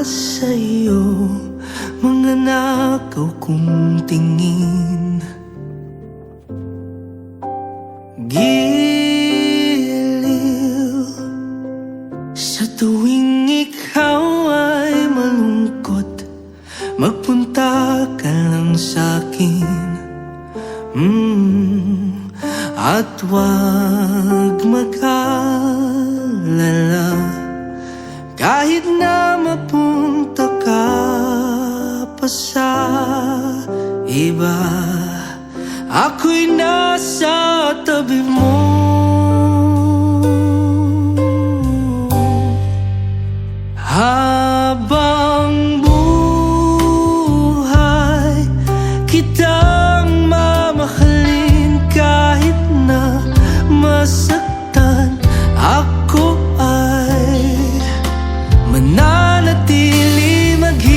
sa'yo, mga nakaw kong tingin. Giliw sa tuwing ikaw ay malungkot, magpunta ka lang sa'kin. At huwag mag-alala, kahit na mapunta ka pa sa iba, ako'y nasa tabi mo. Habang buhay, kitang mamahalin kahit na masaktan. Ako ay mananatili maghihintay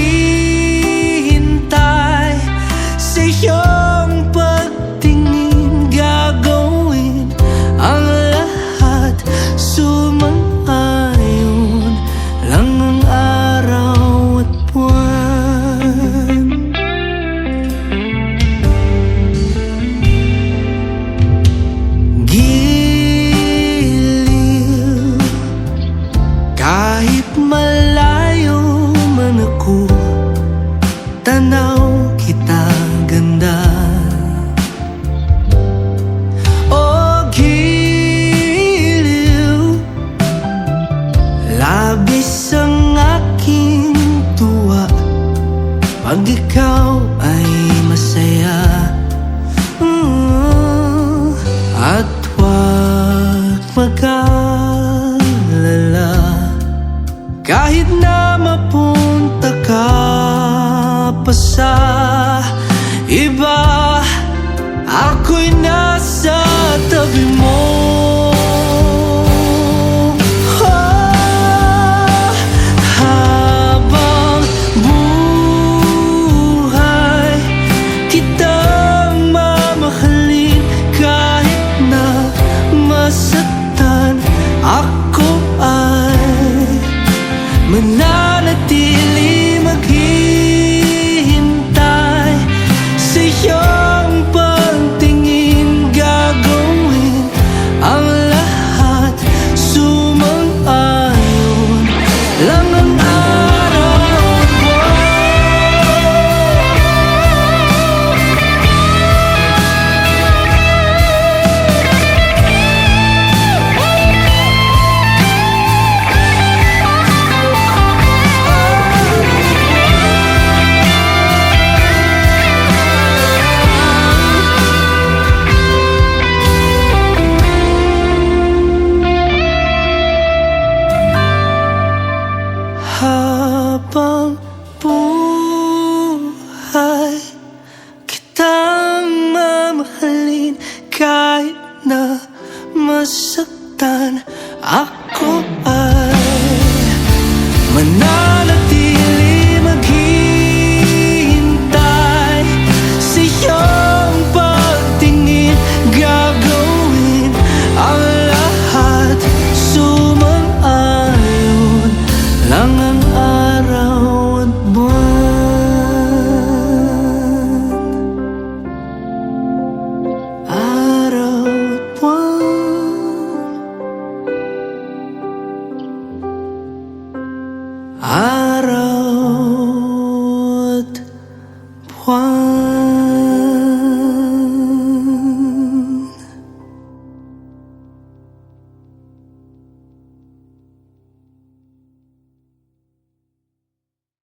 sa iyong pagtingin. Gagawin ang lahat, sumang-ayon lang ang araw at buwan. Giliw kahit malayo man ako, tanaw kita ganda. Oh, giliw, labis ang aking tuwa pag ikaw ay masaya. At huwag mag-alala, kahit na mapunta ka pa sa iba, ako'y nasa tabi mo. Habang buhay, kitang mamahalin kahit na masaktan. Ako ay mananatili maghihintay sa iyong pagtingin. Gagawin ang lahat, sumang-ayon lang ang araw at habang buhay, kitang mamahalin kahit na masaktan. Ako ay mananatili maghihintay sa iyong pagtingin. Gagawin ang lahat, sumang-ayon lang ang araw at buwan. Araw at buwan, araw at buwan.